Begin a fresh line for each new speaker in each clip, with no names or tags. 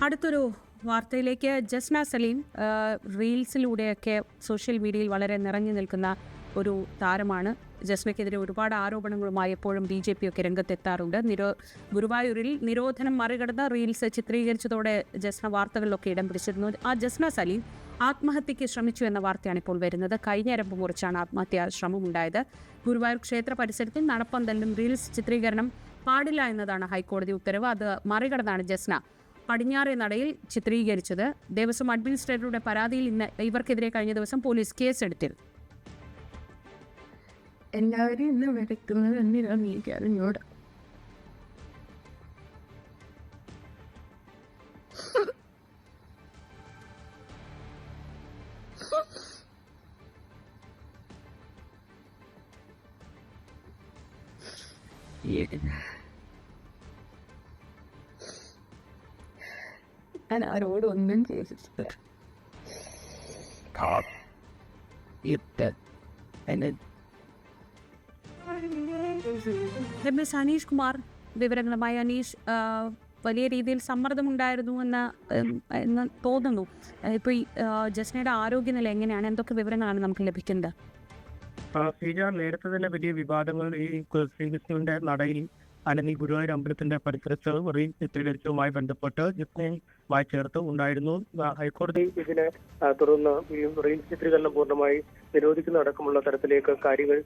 അടുത്തൊരു വാർത്തയിലേക്ക്. ജസ്ന സലീം റീൽസിലൂടെയൊക്കെ സോഷ്യൽ മീഡിയയിൽ വളരെ നിറഞ്ഞു നിൽക്കുന്ന ഒരു താരമാണ്. ജസ്നയ്ക്കെതിരെ ഒരുപാട് ആരോപണങ്ങളുമായി എപ്പോഴും BJP ഒക്കെ രംഗത്തെത്താറുണ്ട്. ഗുരുവായൂരിൽ നിരോധനം മറികടന്ന് റീൽസ് ചിത്രീകരിച്ചതോടെ ജസ്ന വാർത്തകളിലൊക്കെ ഇടം പിടിച്ചിരുന്നു. ആ ജസ്ന സലീം ആത്മഹത്യയ്ക്ക് ശ്രമിച്ചു എന്ന വാർത്തയാണ് ഇപ്പോൾ വരുന്നത്. കഴിഞ്ഞ ഞരമ്പ് മുറിച്ചാണ് ആത്മഹത്യാ ശ്രമമുണ്ടായത്. ഗുരുവായൂർ ക്ഷേത്ര പരിസരത്തിൽ നടപ്പന്തലിലും റീൽസ് ചിത്രീകരണം പാടില്ല എന്നതാണ് ഹൈക്കോടതി ഉത്തരവ്. അത് മറികടന്നാണ് ജസ്ന പടിഞ്ഞാറേ നടയിൽ ചിത്രീകരിച്ചത്. ദേവസ്വം അഡ്മിനിസ്ട്രേറ്ററുടെ പരാതിയിൽ ഇന്ന് ഇവർക്കെതിരെ കഴിഞ്ഞ ദിവസം പോലീസ് കേസെടുത്തിരുന്നു.
എല്ലാവരും ഇന്ന് വിതയ്ക്കുന്നത് എന്തിനാന്ന് എനിക്കറിഞ്ഞൂടാ. ഞാൻ ആരോടും ഒന്നും ചെയ്തിട്ടില്ല.
അനീഷ് കുമാർ വിവരങ്ങളുമായി. അനീഷ്, വലിയ രീതിയിൽ സമ്മർദ്ദമുണ്ടായിരുന്നു എന്ന് തോന്നുന്നു. ഇപ്പോൾ ഈ ജസ്നയുടെ ആരോഗ്യനില എങ്ങനെയാണ്? എന്തൊക്കെ വിവരങ്ങളാണ് നമുക്ക് ലഭിക്കുന്നത്?
നേരത്തെ തന്നെ വലിയ വിവാദങ്ങൾ ഈ ശ്രീകൃഷ്ണന്റെ നടയിൽ അല്ലെങ്കിൽ ഗുരുവായൂർ അമ്പലത്തിന്റെ പരിസരത്ത് റീൽ ചിത്രീകരിച്ചതുമായി ബന്ധപ്പെട്ട് ജസ്നയുമായി ചേർത്ത് ഉണ്ടായിരുന്നു. ഹൈക്കോടതി ഇതിനെ തുടർന്ന് ഈ റീൽ ചിത്രീകരണം പൂർണ്ണമായി നിരോധിക്കുന്ന അടക്കമുള്ള തരത്തിലേക്ക് കാര്യങ്ങൾ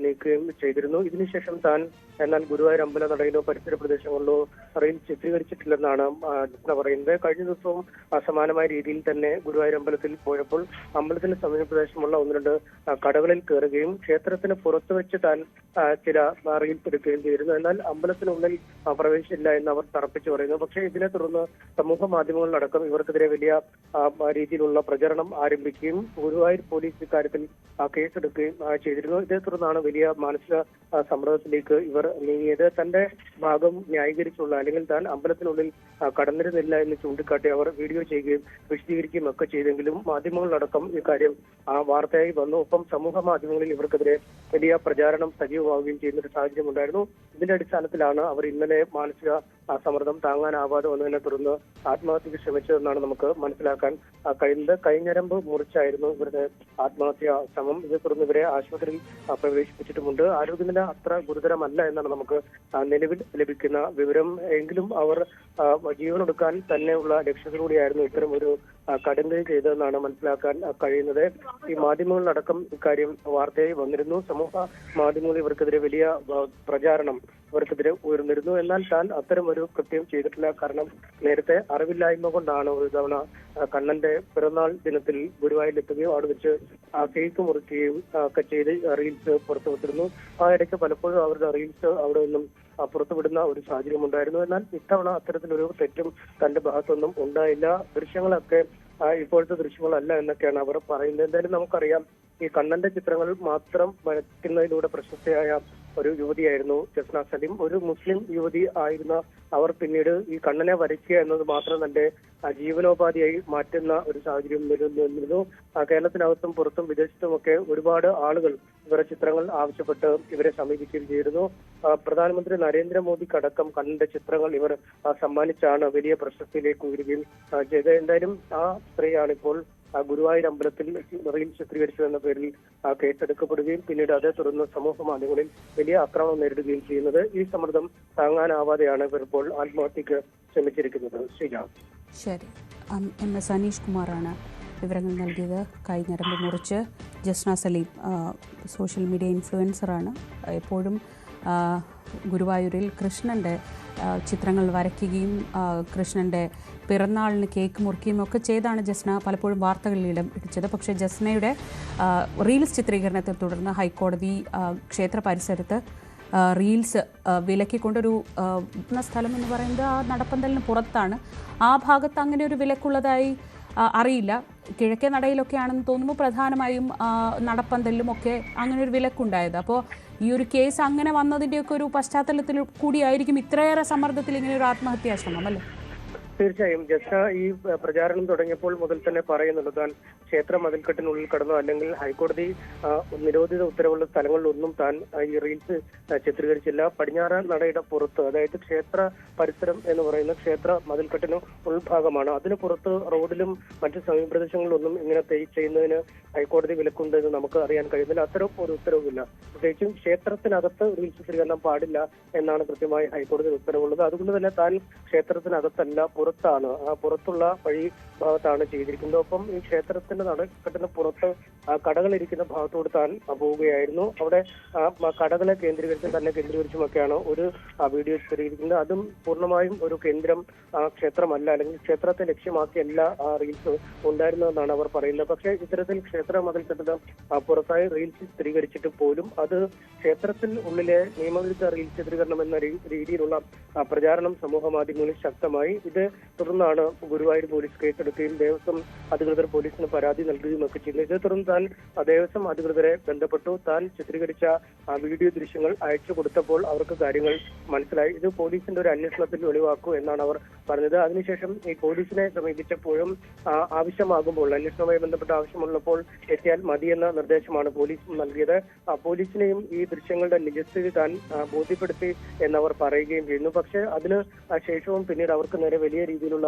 നീക്കുകയും ചെയ്തിരുന്നു. ഇതിനുശേഷം താൻ എന്നാൽ ഗുരുവായൂർ അമ്പല നടയിലോ പരിസര പ്രദേശങ്ങളിലോ റീൽ ചിത്രീകരിച്ചിട്ടില്ലെന്നാണ് ജസ്ന പറയുന്നത്. കഴിഞ്ഞ ദിവസവും സമാനമായ രീതിയിൽ തന്നെ ഗുരുവായൂർ അമ്പലത്തിൽ പോയപ്പോൾ അമ്പലത്തിന് സമീപ പ്രദേശമുള്ള ഒന്ന് രണ്ട് കടകളിൽ കയറുകയും ക്ഷേത്രത്തിന് പുറത്തു വെച്ച് താൻ ചില റീൽസ് എടുക്കുകയും ചെയ്തിരുന്നു. എന്നാൽ അമ്പലത്തിനുള്ളിൽ പ്രവേശിച്ചില്ല എന്ന് അവർ തറപ്പിച്ചു പറയുന്നു. പക്ഷേ ഇതിനെ തുടർന്ന് സമൂഹ മാധ്യമങ്ങളിലടക്കം ഇവർക്കെതിരെ വലിയ രീതിയിലുള്ള പ്രചരണം ആരംഭിക്കുകയും ഗുരുവായൂർ പോലീസ് ഇക്കാര്യത്തിൽ കേസെടുക്കുകയും ചെയ്തിരുന്നു. ഇതേ തുടർന്നാണ് വലിയ മാനസിക സമ്മർദ്ദത്തിലേക്ക് ഇവർ നീങ്ങിയത്. തന്റെ ഭാഗം ന്യായീകരിച്ചുള്ള അല്ലെങ്കിൽ താൻ അമ്പലത്തിനുള്ളിൽ കടന്നിരുന്നില്ല എന്ന് ചൂണ്ടിക്കാട്ടി അവർ വീഡിയോ ചെയ്യുകയും വിശദീകരിക്കുകയും ഒക്കെ ചെയ്തെങ്കിലും മാധ്യമങ്ങളിലടക്കം ഇക്കാര്യം വാർത്തയായി വന്നു. ഒപ്പം സമൂഹ മാധ്യമങ്ങളിൽ ഇവർക്കെതിരെ വലിയ പ്രചാരണം സജീവമാവുകയും ചെയ്യുന്ന ഒരു സാഹചര്യം ഉണ്ടായിരുന്നു. ഇതിന്റെ അടിസ്ഥാനത്തിലാണ് അവർ ഇന്നലെ മാനസിക സമ്മർദ്ദം താങ്ങാനാവാതെ വന്നതിനെ തുടർന്ന് ആത്മഹത്യക്ക് ശ്രമിച്ചതെന്നാണ് നമുക്ക് മനസ്സിലാക്കാൻ കഴിയുന്നത്. കൈഞ്ഞരമ്പ് മുറിച്ചായിരുന്നു ഇവരുടെ ആത്മഹത്യാ ശ്രമം. ഇതേ തുടർന്ന് ഇവരെ ആശുപത്രിയിൽ പ്രവേശിപ്പിച്ചിട്ടുമുണ്ട്. ആരോഗ്യനില അത്ര ഗുരുതരമല്ല എന്നാണ് നമുക്ക് നിലവിൽ ലഭിക്കുന്ന വിവരം. എങ്കിലും അവർ ജീവനൊടുക്കാൻ തന്നെയുള്ള ലക്ഷ്യത്തിലൂടെയായിരുന്നു ഇത്തരം ഒരു കടുങ്കൈ ചെയ്തതെന്നാണ് മനസ്സിലാക്കാൻ കഴിയുന്നത്. ഈ മാധ്യമങ്ങളിലടക്കം ഇക്കാര്യം വാർത്തയായി വന്നിരുന്നു. സമൂഹ മാധ്യമങ്ങളിൽ ഇവർക്കെതിരെ വലിയ പ്രചാരണം ഇവർക്കെതിരെ ഉയർന്നിരുന്നു. എന്നാൽ താൻ അത്തരം ഒരു കൃത്യം ചെയ്തിട്ടില്ല. കാരണം നേരത്തെ അറിവില്ലായ്മ കൊണ്ടാണ് ഒരു തവണ കണ്ണന്റെ പിറന്നാൾ ദിനത്തിൽ ഗുരുവായൂരിലെത്തുകയും അവിടെ വെച്ച് കേക്ക് മുറിക്കുകയും ഒക്കെ ചെയ്ത് റീൽസ് പുറത്തുവിട്ടിരുന്നു. ആ ഇടയ്ക്ക് പലപ്പോഴും അവരുടെ റീൽസ് അവിടെ നിന്നും പുറത്തുവിടുന്ന ഒരു സാഹചര്യം ഉണ്ടായിരുന്നു. എന്നാൽ ഇത്തവണ അത്തരത്തിലൊരു തെറ്റും തന്റെ ഭാഗത്തൊന്നും ഉണ്ടായില്ല. ദൃശ്യങ്ങളൊക്കെ ഇപ്പോഴത്തെ ദൃശ്യങ്ങളല്ല എന്നൊക്കെയാണ് അവർ പറയുന്നത്. എന്തായാലും നമുക്കറിയാം, ഈ കണ്ണന്റെ ചിത്രങ്ങൾ മാത്രം വരയ്ക്കുന്നതിലൂടെ പ്രശസ്തയായ ഒരു യുവതിയായിരുന്നു ജസ്ന സലീം. ഒരു മുസ്ലിം യുവതി ആയിരുന്ന അവർ പിന്നീട് ഈ കണ്ണനെ വരയ്ക്കുക എന്നത് മാത്രം തന്റെ ജീവനോപാധിയായി മാറ്റുന്ന ഒരു സാഹചര്യം നിലനിന്നിരുന്നു. കേരളത്തിനകത്തും പുറത്തും വിദേശത്തുമൊക്കെ ഒരുപാട് ആളുകൾ ഇവരുടെ ചിത്രങ്ങൾ ആവശ്യപ്പെട്ട് ഇവരെ സമീപിക്കുകയും ചെയ്തിരുന്നു. പ്രധാനമന്ത്രി നരേന്ദ്രമോദിക്കടക്കം കണ്ണന്റെ ചിത്രങ്ങൾ ഇവർ സമ്മാനിച്ചാണ് വലിയ പ്രശസ്തിയിലേക്ക് ഉയരുകയും ചെയ്തത്. എന്തായാലും ആ സ്ത്രീയാണ് ഇപ്പോൾ ഗുരുവായൂർ അമ്പലത്തിൽ റീൽ ചിത്രീകരിച്ചു എന്ന പേരിൽ കേസെടുക്കപ്പെടുകയും പിന്നീട് അതേ തുടർന്ന് സമൂഹ മാധ്യമങ്ങളിൽ വലിയ ആക്രമണം നേരിടുകയും ചെയ്യുന്നത്. ഈ സമ്മർദ്ദം താങ്ങാനാവാതെയാണ് ഇവർ ഇപ്പോൾ ആത്മഹത്യക്ക് ശ്രമിച്ചിരിക്കുന്നത്. ശ്രീജാം.
ശരി, MS അനീഷ് കുമാറാണ് വിവരങ്ങൾ നൽകിയത്. കൈഞ്ഞരമ്പ് മുറിച്ച് ജസ്ന സലീം സോഷ്യൽ മീഡിയ ഇൻഫ്ലുവൻസറാണ്. എപ്പോഴും ഗുരുവായൂരിൽ കൃഷ്ണൻ്റെ ചിത്രങ്ങൾ വരയ്ക്കുകയും കൃഷ്ണൻ്റെ പിറന്നാളിന് കേക്ക് മുറിക്കുകയും ഒക്കെ ചെയ്താണ് ജസ്ന പലപ്പോഴും വാർത്തകളിൽ ഇടം പിടിച്ചത്. പക്ഷേ ജസ്നയുടെ റീൽസ് ചിത്രീകരണത്തെ തുടർന്ന് ഹൈക്കോടതി ക്ഷേത്ര പരിസരത്ത് റീൽസ് വിലക്കിക്കൊണ്ടൊരു സ്ഥലം എന്ന് പറയുന്നത് ആ നടപ്പന്തലിന് പുറത്താണ്. ആ ഭാഗത്ത് അങ്ങനെ ഒരു വിലക്കുള്ളതായി അറിയില്ല. കിഴക്കേ നടയിലൊക്കെ ആണെന്ന് തോന്നുന്നു പ്രധാനമായും നടപ്പന്തലിലും ഒക്കെ അങ്ങനെ ഒരു വിലക്കുണ്ടായത്. അപ്പോൾ ഈ ഒരു കേസ് അങ്ങനെ വന്നതിൻ്റെയൊക്കെ ഒരു പശ്ചാത്തലത്തിൽ കൂടിയായിരിക്കും ഇത്രയേറെ സമ്മർദ്ദത്തിൽ ഇങ്ങനെ ഒരു ആത്മഹത്യാ ശ്രമം, അല്ലേ?
തീർച്ചയായും ജസ്ന ഈ പ്രചാരണം തുടങ്ങിയപ്പോൾ മുതൽ തന്നെ പറയുന്നുണ്ട് താൻ ക്ഷേത്ര മതിൽക്കെട്ടിനുള്ളിൽ കടന്നോ അല്ലെങ്കിൽ ഹൈക്കോടതി നിരോധിത ഉത്തരവുള്ള സ്ഥലങ്ങളിലൊന്നും താൻ ഈ റീൽസ് ചിത്രീകരിച്ചില്ല. പടിഞ്ഞാറ് നടയുടെ പുറത്ത്, അതായത് ക്ഷേത്ര പരിസരം എന്ന് പറയുന്ന ക്ഷേത്ര മതിൽക്കെട്ടിന് ഉൾഭാഗമാണ്. അതിന് പുറത്ത് റോഡിലും മറ്റു സമീപ പ്രദേശങ്ങളിലൊന്നും ഇങ്ങനെ ചെയ്യുന്നതിന് ഹൈക്കോടതി വിലക്കുണ്ട് എന്ന് നമുക്ക് അറിയാൻ കഴിയുന്നില്ല. അത്തരം ഒരു ഉത്തരവുമില്ല. പ്രത്യേകിച്ചും ക്ഷേത്രത്തിനകത്ത് റീൽസ് ചിത്രീകരണം പാടില്ല എന്നാണ് കൃത്യമായി ഹൈക്കോടതി ഉത്തരവുള്ളത്. അതുകൊണ്ട് തന്നെ താൻ ക്ഷേത്രത്തിനകത്തല്ല, പുറത്താണ്, ആ പുറത്തുള്ള വഴി ഭാഗത്താണ് ചെയ്തിരിക്കുന്നത്. ഒപ്പം ഈ ക്ഷേത്രത്തിന്റെ നടക്കെട്ടിന് പുറത്ത് കടകളിരിക്കുന്ന ഭാഗത്തോട് താൻ പോവുകയായിരുന്നു. അവിടെ കടകളെ കേന്ദ്രീകരിച്ചുമൊക്കെയാണ് ഒരു വീഡിയോ ചിത്രീകരിക്കുന്നത്. അതും പൂർണ്ണമായും ഒരു കേന്ദ്രം ക്ഷേത്രമല്ല, അല്ലെങ്കിൽ ക്ഷേത്രത്തെ ലക്ഷ്യമാക്കിയല്ല റീൽസ് ഉണ്ടായിരുന്നതെന്നാണ് അവർ പറയുന്നത്. പക്ഷേ ഇത്തരത്തിൽ ക്ഷേത്ര മതിൽക്കെട്ടിന് പുറത്തായി റീൽസ് ചിത്രീകരിച്ചിട്ട് പോലും അത് ക്ഷേത്രത്തിൽ ഉള്ളിലെ നിയമവിരുദ്ധ റീൽസ് ചിത്രീകരണം എന്ന രീതിയിലുള്ള പ്രചാരണം സമൂഹ മാധ്യമങ്ങളിൽ ശക്തമായി. ഇത് തുടർന്നാണ് ഗുരുവായൂർ പോലീസ് കേസെടുക്കുകയും ദേവസ്വം അധികൃതർ പോലീസിന് പരാതി നൽകുകയും ഒക്കെ ചെയ്യുന്നത്. ഇതേ തുടർന്ന് താൻ ദേവസ്വം അധികൃതരെ ബന്ധപ്പെട്ടു. താൻ ചിത്രീകരിച്ച വീഡിയോ ദൃശ്യങ്ങൾ അയച്ചു കൊടുത്തപ്പോൾ അവർക്ക് കാര്യങ്ങൾ മനസ്സിലായി. ഇത് പോലീസിന്റെ ഒരു അന്വേഷണത്തിൽ വെളിവാക്കൂ എന്നാണ് അവർ പറഞ്ഞത്. അതിനുശേഷം ഈ പോലീസിനെ സമീപിച്ചപ്പോഴും ആവശ്യമാകുമ്പോൾ, അന്വേഷണവുമായി ബന്ധപ്പെട്ട ആവശ്യമുള്ളപ്പോൾ എത്തിയാൽ മതിയെന്ന നിർദ്ദേശമാണ് പോലീസ് നൽകിയത്. പോലീസിനെയും ഈ ദൃശ്യങ്ങളുടെ നിജസ്ഥിതി താൻ ബോധ്യപ്പെടുത്തി എന്നവർ പറയുകയും ചെയ്യുന്നു. പക്ഷേ അതിന് ശേഷവും പിന്നീട് അവർക്ക് നേരെ വലിയ രീതിയിലുള്ള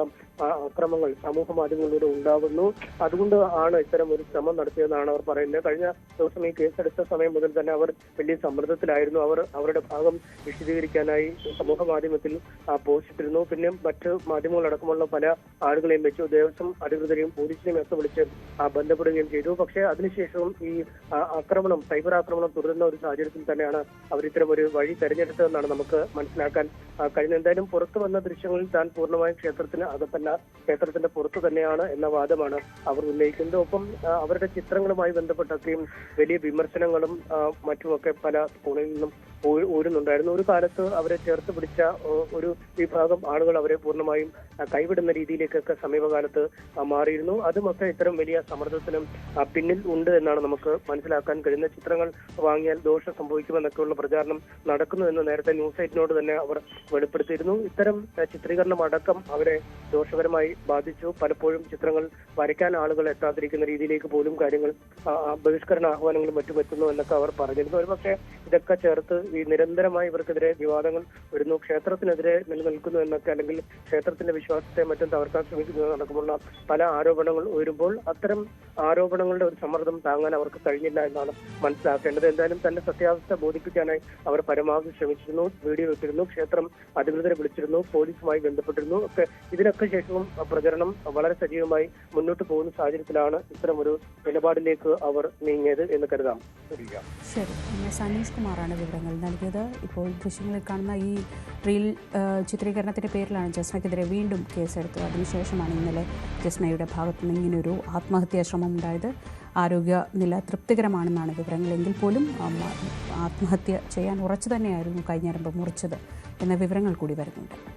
അക്രമങ്ങൾ സമൂഹ മാധ്യമങ്ങളിലൂടെ ഉണ്ടാകുന്നു. അതുകൊണ്ട് ആണ് ഇത്തരം ഒരു ശ്രമം നടത്തിയതെന്നാണ് അവർ പറയുന്നത്. കഴിഞ്ഞ ദിവസം ഈ കേസെടുത്ത സമയം മുതൽ തന്നെ അവർ വലിയ സമ്മർദ്ദത്തിലായിരുന്നു. അവർ അവരുടെ ഭാഗം വിശദീകരിക്കാനായി സമൂഹ മാധ്യമത്തിൽ പോസ്റ്റ് ഇട്ടിരുന്നു. പിന്നെ മറ്റ് മാധ്യമങ്ങളടക്കമുള്ള പല ആളുകളെയും വെച്ചു ദേവസ്വം അധികൃതരെയും പോലീസിനെയും ഒക്കെ വിളിച്ച് ബന്ധപ്പെടുകയും ചെയ്തു. പക്ഷേ അതിനുശേഷവും ഈ സൈബർ ആക്രമണം തുടരുന്ന ഒരു സാഹചര്യത്തിൽ തന്നെയാണ് അവർ ഇത്തരം ഒരു വഴി തെരഞ്ഞെടുത്തതെന്നാണ് നമുക്ക് മനസ്സിലാക്കാൻ കഴിഞ്ഞ. എന്തായാലും പുറത്തു വന്ന ദൃശ്യങ്ങളിൽ താൻ പൂർണ്ണമായും ക്ഷേത്രത്തിന് അകത്തല്ല, ക്ഷേത്രത്തിന്റെ പുറത്തു തന്നെയാണ് എന്ന വാദമാണ് അവർ ഉന്നയിക്കുന്നത്. ഒപ്പം അവരുടെ ചിത്രങ്ങളുമായി ബന്ധപ്പെട്ടൊക്കെയും വലിയ വിമർശനങ്ങളും മറ്റുമൊക്കെ പല കോണിൽ നിന്നും ഊരുന്നുണ്ടായിരുന്നു. ഒരു കാലത്ത് അവരെ ചേർത്ത് പിടിച്ച ഒരു വിഭാഗം ആളുകൾ അവരെ പൂർണ്ണമായും കൈവിടുന്ന രീതിയിലേക്കൊക്കെ സമീപകാലത്ത് മാറിയിരുന്നു. അതുമൊക്കെ ഇത്തരം വലിയ സമ്മർദ്ദത്തിനും പിന്നിൽ ഉണ്ട് എന്നാണ് നമുക്ക് മനസ്സിലാക്കാൻ കഴിയുന്ന. ചിത്രങ്ങൾ വാങ്ങിയാൽ ദോഷം സംഭവിക്കുമെന്നൊക്കെയുള്ള പ്രചാരണം നടക്കുന്നു എന്ന് നേരത്തെ ന്യൂസ് എയ്റ്റിനോട് തന്നെ അവർ വെളിപ്പെടുത്തിയിരുന്നു. ഇത്തരം ചിത്രീകരണം അടക്കം അവരെ ദോഷകരമായി ബാധിച്ചു. പലപ്പോഴും ചിത്രങ്ങൾ വരയ്ക്കാൻ ആളുകൾ എത്താതിരിക്കുന്ന രീതിയിലേക്ക് പോലും കാര്യങ്ങൾ ബഹിഷ്കരണ ആഹ്വാനങ്ങളും മറ്റും എത്തുന്നു എന്നൊക്കെ അവർ പറഞ്ഞിരുന്നു. ഒരുപക്ഷെ ഇതൊക്കെ ചേർത്ത് ഈ നിരന്തരമായി ഇവർക്കെതിരെ വിവാദങ്ങൾ വരുന്നു, ക്ഷേത്രത്തിനെതിരെ നിലനിൽക്കുന്നു എന്നൊക്കെ, അല്ലെങ്കിൽ ക്ഷേത്രത്തിന്റെ വിശ്വാസത്തെ മറ്റും തകർക്കാൻ ശ്രമിക്കുന്നത് അടക്കമുള്ള പല ആരോപണങ്ങൾ ഉയരുമ്പോൾ അത്തരം ആരോപണങ്ങളുടെ ഒരു സമ്മർദ്ദം താങ്ങാൻ അവർക്ക് കഴിഞ്ഞില്ല എന്നാണ് മനസ്സിലാക്കേണ്ടത്. എന്തായാലും തന്റെ സത്യാവസ്ഥ ബോധിപ്പിക്കാനായി അവർ പരമാവധി ശ്രമിച്ചിരുന്നു, വീഡിയോ ഇട്ടിരുന്നു, ക്ഷേത്രം അധികൃതരെ വിളിച്ചിരുന്നു, പോലീസുമായി ബന്ധപ്പെട്ടിരുന്നു ഒക്കെ. ഇതിനൊക്കെ ശേഷവും പ്രചരണം വളരെ സജീവമായി മുന്നോട്ട് പോകുന്ന സാഹചര്യത്തിലാണ് ഇത്തരം ഒരു നിലപാടിലേക്ക് അവർ നീങ്ങിയത് എന്ന് കരുതാം.
ശരി, സനീഷ് കുമാറാണ് വിവരങ്ങൾ നൽകിയത്. ഇപ്പോൾ ദൃശ്യങ്ങളിൽ കാണുന്ന ഈ റീൽ ചിത്രീകരണത്തിൻ്റെ പേരിലാണ് ജസ്നയ്ക്കെതിരെ വീണ്ടും കേസെടുത്തത്. അതിനുശേഷമാണ് ഇന്നലെ ജസ്നയുടെ ഭാഗത്തു നിന്ന് ഇങ്ങനൊരു ആത്മഹത്യാ ശ്രമം ഉണ്ടായത്. ആരോഗ്യനില തൃപ്തികരമാണെന്നാണ് വിവരങ്ങളെങ്കിൽ പോലും ആത്മഹത്യ ചെയ്യാൻ ഉറച്ചു തന്നെയായിരുന്നു കൈഞ്ഞരമ്പ് മുറിച്ചത് എന്ന വിവരങ്ങൾ കൂടി വരുന്നുണ്ട്.